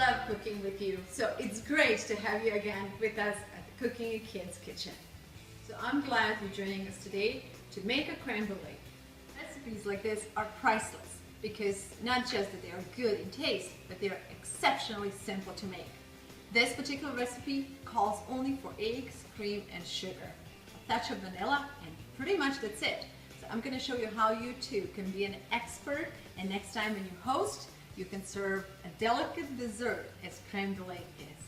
love cooking with you, so it's great to have you again with us at the Cooking a Kid's Kitchen. So I'm glad you're joining us today to make a creme brulee. Recipes like this are priceless because not just that they are good in taste, but they are exceptionally simple to make. This particular recipe calls only for eggs, cream, and sugar, a touch of vanilla, and pretty much that's it. So I'm going to show you how you too can be an expert, and next time when you host, you can serve a delicate dessert as creme brulee is.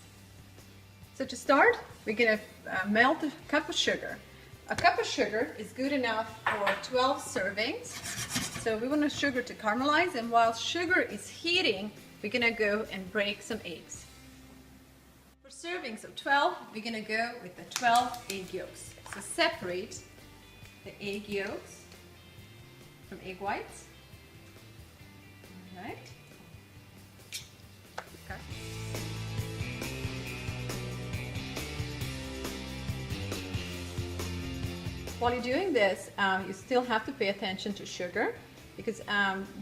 So to start, we're going to melt a cup of sugar. A cup of sugar is good enough for 12 servings. So we want the sugar to caramelize, and while sugar is heating, we're going to go and break some eggs. For servings of 12, we're going to go with the 12 egg yolks. So separate the egg yolks from egg whites. All right. Okay. While you're doing this, you still have to pay attention to sugar because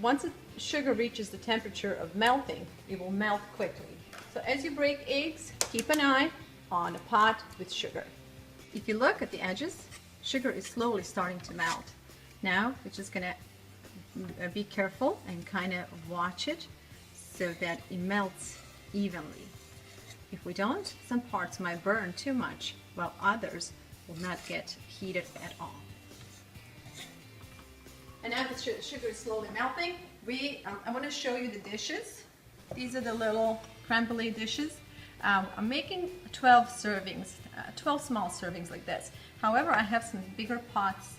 once the sugar reaches the temperature of melting, it will melt quickly. So as you break eggs, keep an eye on a pot with sugar. If you look at the edges, sugar is slowly starting to melt. Now we're just going to be careful and kind of watch it so that it melts evenly. If we don't, some parts might burn too much, while others will not get heated at all. And now the sugar is slowly melting, I want to show you the dishes. These are the little creme brulee dishes. I'm making 12 servings, 12 small servings like this. However, I have some bigger pots,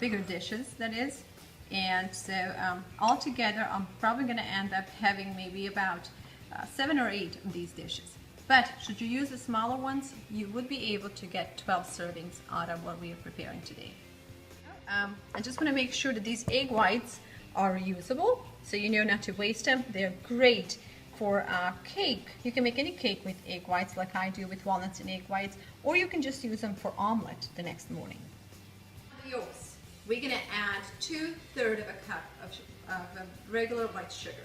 bigger dishes that is, and so altogether I'm probably going to end up having maybe about 7 or 8 of these dishes. But should you use the smaller ones, you would be able to get 12 servings out of what we are preparing today. I just want to make sure that these egg whites are reusable, so you know not to waste them. They're great for cake. You can make any cake with egg whites like I do with walnuts and egg whites, or you can just use them for omelet the next morning. The yolks. We're going to add 2/3 of a cup of regular white sugar.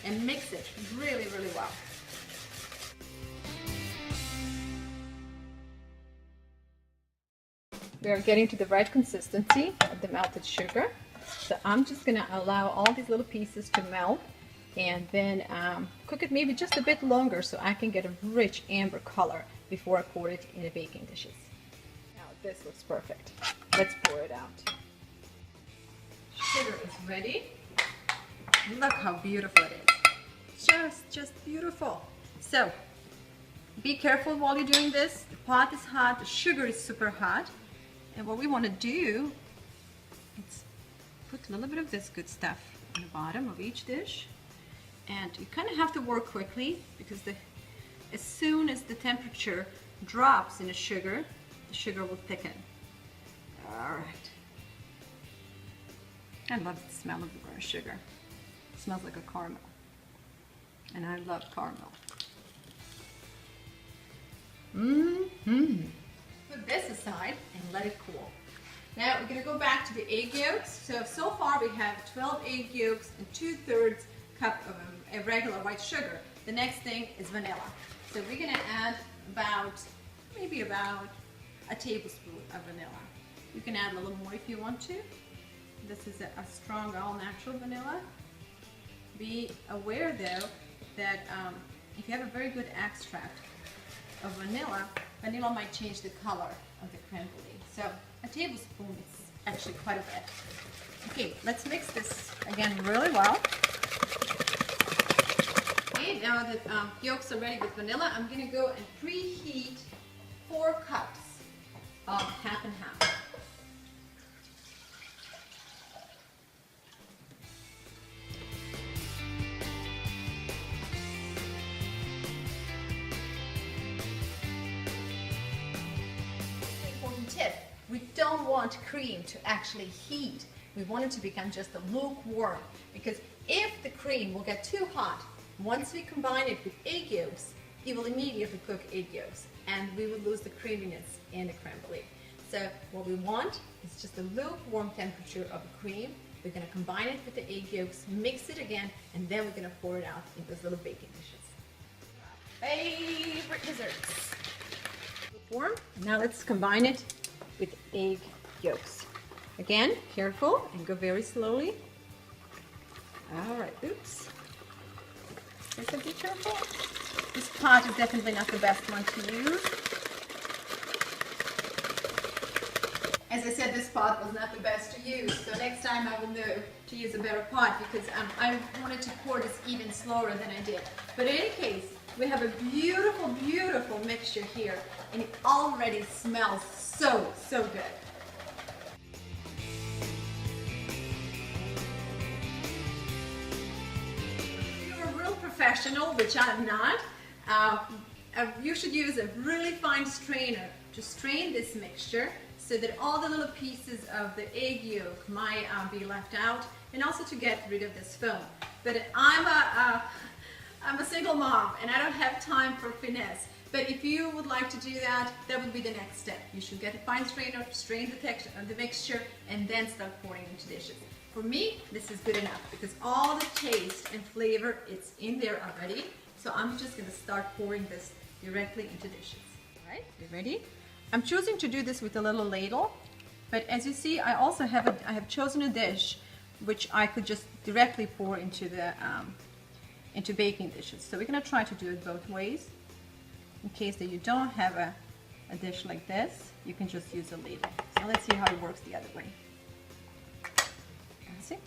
And mix it really, really well. We are getting to the right consistency of the melted sugar. So I'm just going to allow all these little pieces to melt and then cook it maybe just a bit longer so I can get a rich amber color before I pour it in the baking dishes. Now this looks perfect. Let's pour it out. Sugar is ready. Look how beautiful it is. Just beautiful. So be careful while you're doing this. The pot is hot, the sugar is super hot, and what we want to do is put a little bit of this good stuff on the bottom of each dish, and you kind of have to work quickly because as soon as the temperature drops in the sugar will thicken. All right. I love the smell of the burnt sugar. It smells like a caramel. And I love caramel. Put this aside and let it cool. Now we're going to go back to the egg yolks. So far we have 12 egg yolks and 2/3 cup of a regular white sugar. The next thing is vanilla. So we're going to add maybe about a tablespoon of vanilla. You can add a little more if you want to. This is a strong all-natural vanilla. Be aware though that if you have a very good extract of vanilla might change the color of the creme brulee. So a tablespoon is actually quite a bit. Okay, let's mix this again really well. Okay, now that yolks are ready with vanilla, I'm going to go and preheat 4 cups of half and half. Tip, we don't want cream to actually heat. We want it to become just a lukewarm, because if the cream will get too hot, once we combine it with egg yolks, it will immediately cook egg yolks and we will lose the creaminess in the creme brulee. So what we want is just a lukewarm temperature of the cream, We're going to combine it with the egg yolks, mix it again, and then we're going to pour it out in those little baking dishes. Favorite desserts. Form. Now let's combine it with egg yolks. Again, careful and go very slowly. All right, oops. So be careful. This pot is definitely not the best one to use. As I said, this pot was not the best to use, so next time I will know to use a better pot because I wanted to pour this even slower than I did. But in any case, we have a beautiful, beautiful mixture here, and it already smells so, so good. If you're a real professional, which I'm not, you should use a really fine strainer to strain this mixture so that all the little pieces of the egg yolk might be left out, and also to get rid of this foam. But I'm a single mom and I don't have time for finesse. But if you would like to do that, that would be the next step. You should get a fine strainer, strain the mixture, and then start pouring into dishes. For me, this is good enough because all the taste and flavor is in there already. So I'm just going to start pouring this directly into dishes. All right, you ready? I'm choosing to do this with a little ladle, but as you see, I also have chosen a dish which I could just directly pour into the into baking dishes. So we're going to try to do it both ways. In case that you don't have a dish like this, you can just use a ladle. So let's see how it works the other way. Let's see.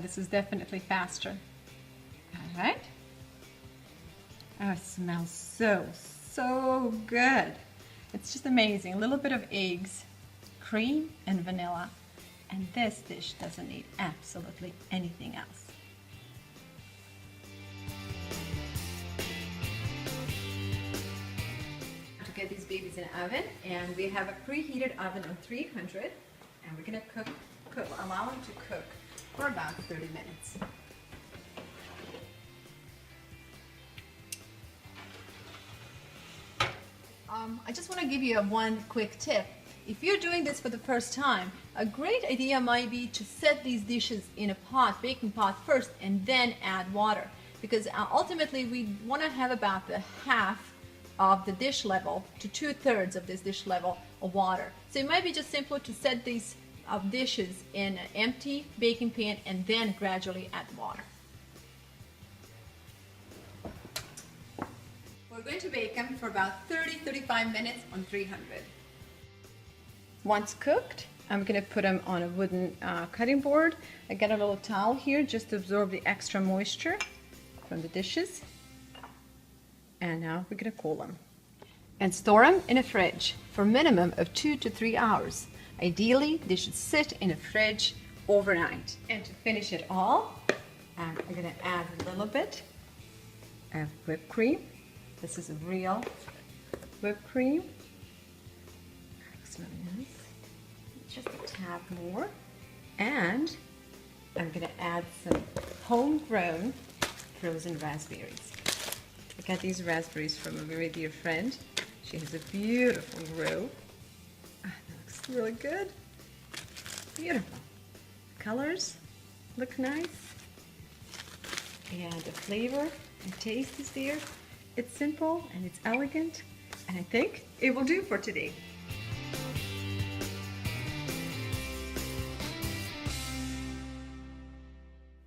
This is definitely faster. All right. Oh, it smells so good. It's just amazing. A little bit of eggs, cream, and vanilla. And this dish doesn't need absolutely anything else. To get these babies in the oven, and we have a preheated oven on 300, and we're gonna allow them to cook for about 30 minutes. I just want to give you one quick tip. If you're doing this for the first time, a great idea might be to set these dishes in a pot, baking pot first, and then add water. Because ultimately we want to have about the half of the dish level to 2/3 of this dish level of water. So it might be just simpler to set these dishes in an empty baking pan and then gradually add water. We're going to bake them for about 30-35 minutes on 300. Once cooked, I'm going to put them on a wooden cutting board. I got a little towel here just to absorb the extra moisture from the dishes. And now we're going to cool them. And store them in a fridge for a minimum of 2 to 3 hours. Ideally, they should sit in a fridge overnight. And to finish it all, I'm going to add a little bit of whipped cream. This is a real whipped cream. Looks really nice. Just a tad more. And I'm going to add some homegrown frozen raspberries. I got these raspberries from a very dear friend. She has a beautiful row. That looks really good. Beautiful. Colors look nice. And the flavor and taste is there. It's simple and it's elegant, and I think it will do for today.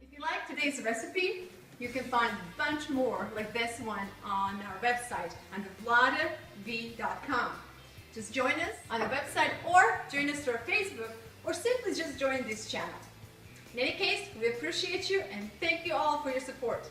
If you like today's recipe, you can find a bunch more like this one on our website under VLADA'S. Just join us on our website or join us through our Facebook, or simply just join this channel. In any case, we appreciate you and thank you all for your support.